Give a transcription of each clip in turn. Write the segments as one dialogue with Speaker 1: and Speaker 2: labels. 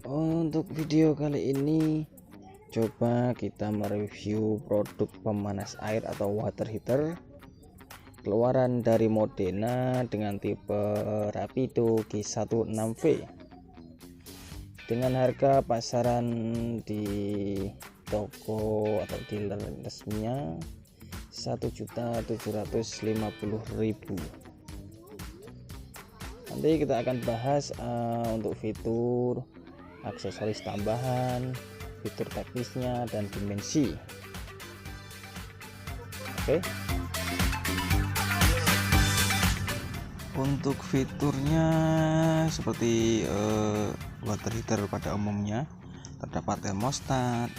Speaker 1: Untuk video kali ini coba kita mereview produk pemanas air atau water heater keluaran dari Modena dengan tipe Rapido G16V dengan harga pasaran di toko atau dealer resminya 1.750.000. Nanti kita akan bahas untuk fitur, aksesoris tambahan, fitur teknisnya, dan dimensi. Oke. Untuk fiturnya seperti water heater pada umumnya terdapat thermostat,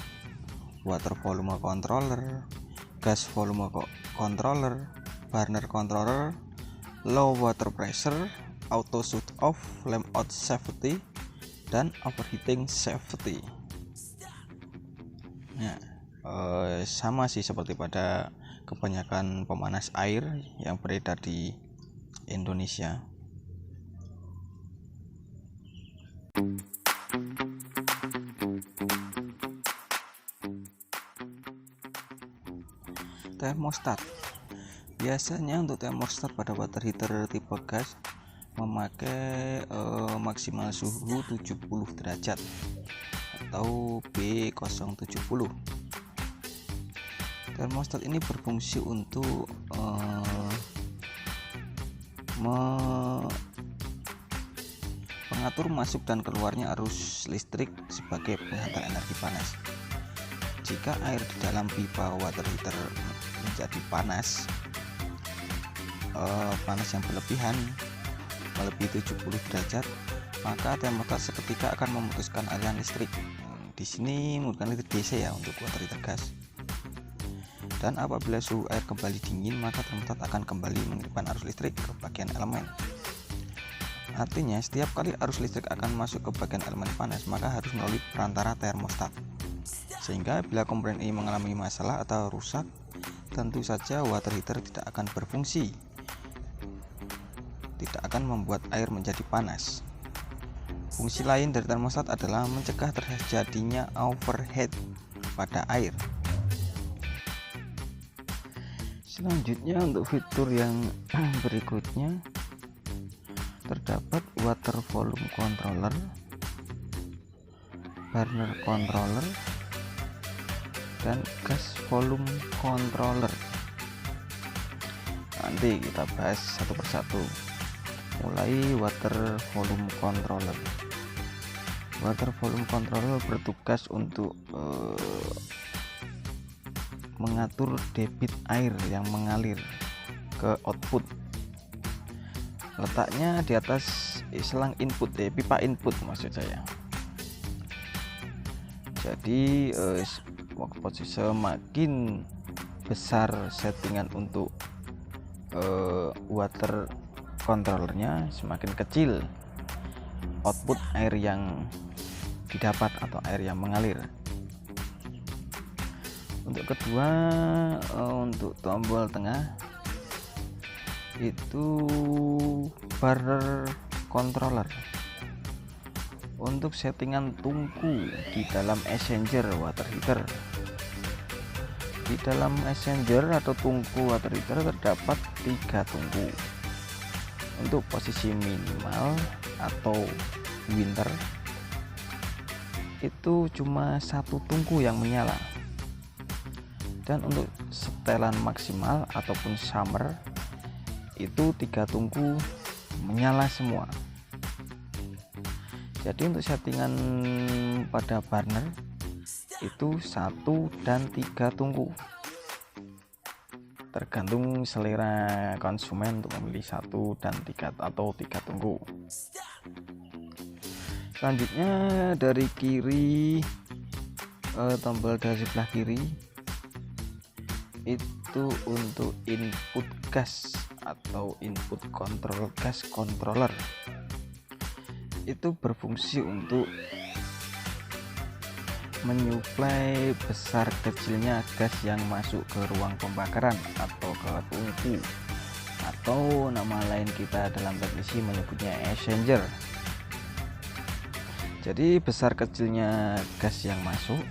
Speaker 1: water volume controller, gas volume controller, burner controller, low water pressure, auto shut off, lamp out safety, dan overheating safety. Nah, sama sih seperti pada kebanyakan pemanas air yang beredar di Indonesia. Termostat. Biasanya untuk termostat pada water heater tipe gas memakai maksimal suhu 70 derajat atau B070. Termostat ini berfungsi untuk mengatur masuk dan keluarnya arus listrik sebagai penghantar energi panas. Jika air di dalam pipa water heater menjadi panas yang berlebihan melebihi 70 derajat, maka termostat seketika akan memutuskan aliran listrik. Di sini menggunakan listrik DC ya untuk water heater gas. Dan apabila suhu air kembali dingin, maka termostat akan kembali mengirimkan arus listrik ke bagian elemen. Artinya setiap kali arus listrik akan masuk ke bagian elemen panas, maka harus melalui perantara termostat. Sehingga bila komponen ini mengalami masalah atau rusak, tentu saja water heater tidak akan berfungsi, tidak akan membuat air menjadi panas. Fungsi lain dari termostat adalah mencegah terjadinya overheat pada air. Selanjutnya untuk fitur yang berikutnya terdapat water volume controller, burner controller, dan gas volume controller. Nanti kita bahas satu persatu. Mulai water volume controller. Water volume controller bertugas untuk mengatur debit air yang mengalir ke output. Letaknya di atas selang input, pipa input maksud saya. Jadi posisi semakin besar settingan untuk water controllernya, semakin kecil output air yang didapat atau air yang mengalir. Untuk kedua, untuk tombol tengah itu burner controller untuk settingan tungku di dalam exchanger water heater. Di dalam exchanger atau tungku water heater terdapat 3 tungku. Untuk posisi minimal atau winter itu cuma 1 tungku yang menyala. Dan untuk setelan maksimal ataupun summer itu 3 tungku menyala semua. Jadi untuk settingan pada burner itu 1 dan 3 tungku, tergantung selera konsumen untuk memilih 1 dan 3 atau 3 tungku. Selanjutnya dari kiri, tombol dari sebelah kiri itu untuk input gas atau input control gas controller. Itu berfungsi untuk menyuplai besar kecilnya gas yang masuk ke ruang pembakaran atau ke tungku atau nama lain kita dalam teknisi menyebutnya exchanger. Jadi besar kecilnya gas yang masuk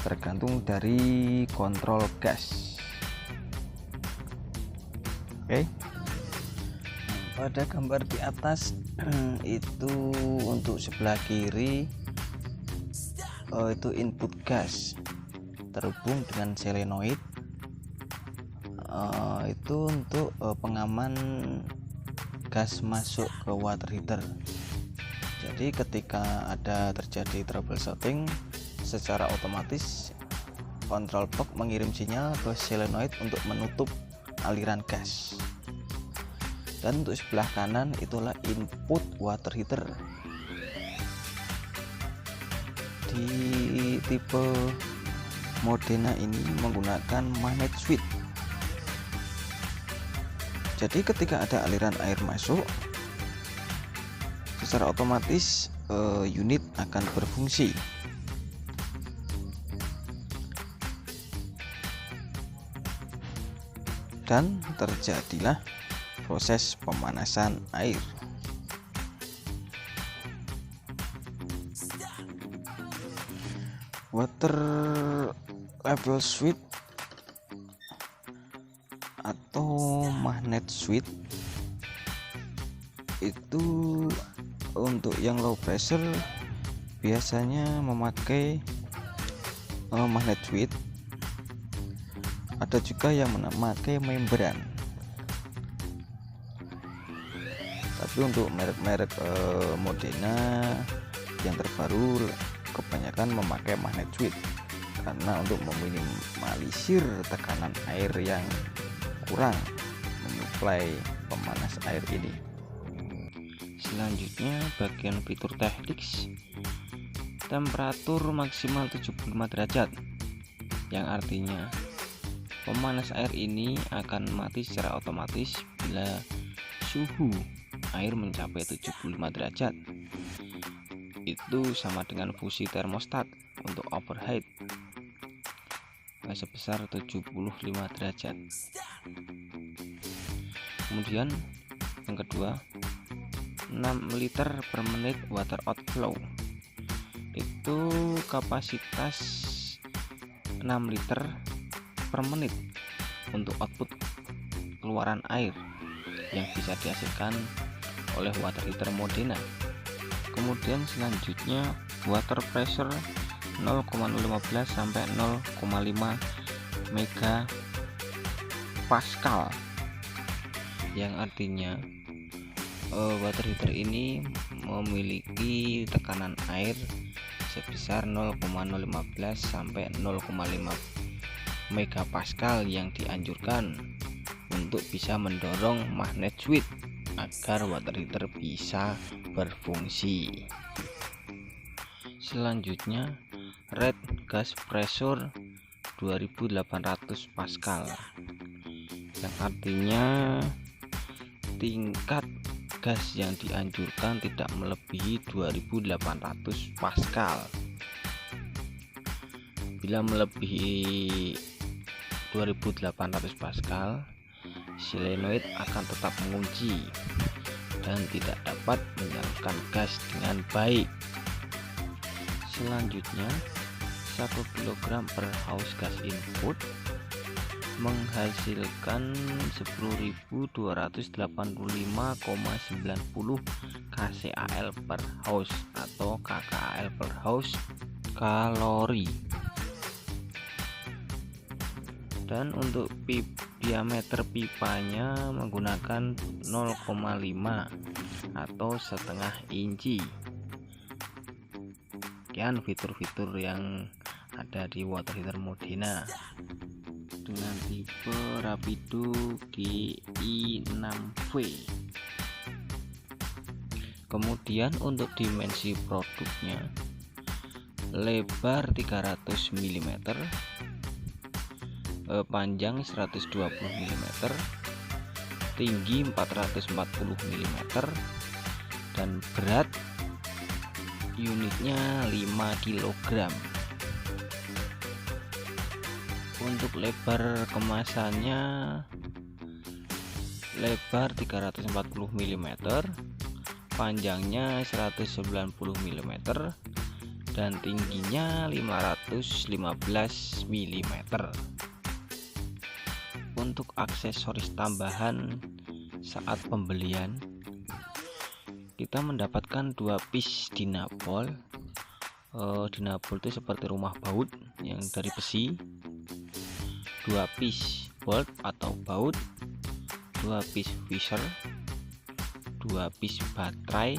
Speaker 1: tergantung dari kontrol gas. Oke. Pada gambar di atas itu untuk sebelah kiri itu input gas terhubung dengan solenoid, itu untuk pengaman gas masuk ke water heater. Jadi ketika ada terjadi troubleshooting, secara otomatis control box mengirim sinyal ke solenoid untuk menutup aliran gas. Dan untuk sebelah kanan itulah input water heater. Di tipe Modena ini menggunakan magnet switch. Jadi ketika ada aliran air masuk, secara otomatis unit akan berfungsi. Dan terjadilah proses pemanasan air. Water level switch atau magnet switch itu untuk yang low pressure biasanya memakai magnet switch. Ada juga yang memakai membran. Tapi untuk merek-merek Modena yang terbaru kebanyakan memakai magnet switch karena untuk meminimalisir tekanan air yang kurang menyuplai pemanas air ini. Selanjutnya bagian fitur teknik, temperatur maksimal 75 derajat, yang artinya pemanas air ini akan mati secara otomatis bila suhu air mencapai 75 derajat. Itu sama dengan fungsi termostat untuk overheat sebesar 75 derajat. Kemudian yang kedua, 6 liter per menit water outflow. Itu kapasitas 6 liter per menit untuk output keluaran air yang bisa dihasilkan oleh water heater Modena. Kemudian selanjutnya water pressure 0,015 sampai 0,5 mega pascal, yang artinya water heater ini memiliki tekanan air sebesar 0,015 sampai 0,5 mega pascal yang dianjurkan untuk bisa mendorong magnet switch agar water heater bisa berfungsi. Selanjutnya rate gas pressure 2800 pascal, yang artinya tingkat gas yang dianjurkan tidak melebihi 2800 pascal. Bila melebihi 2800 pascal, solenoid akan tetap mengunci dan tidak dapat menyalurkan gas dengan baik. Selanjutnya 1 kg per house gas input menghasilkan 10.285,90 kcal per house atau kcal per house kalori. Dan untuk diameter pipanya menggunakan 0,5 atau setengah inci. Sekian fitur-fitur yang ada di water heater Modena dengan tipe Rapido GI6V. Kemudian untuk dimensi produknya, lebar 300 mm, panjang 120 mm, tinggi 440 mm, dan berat unitnya 5 kg. Untuk lebar kemasannya
Speaker 2: lebar 340 mm, panjangnya 190 mm, dan tingginya 515 mm. Untuk aksesoris tambahan saat pembelian, kita mendapatkan 2 piece dinabol. Dinabol itu seperti rumah baut yang dari besi, 2 piece bolt atau baut, 2 piece visor, 2 piece baterai,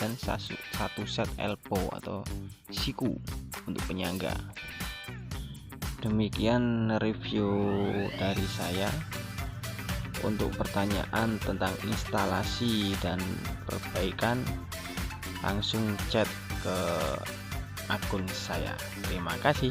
Speaker 2: dan 1 set elbow atau siku untuk penyangga. Demikian review dari saya. Untuk pertanyaan tentang instalasi dan perbaikan, langsung chat ke akun saya. Terima kasih.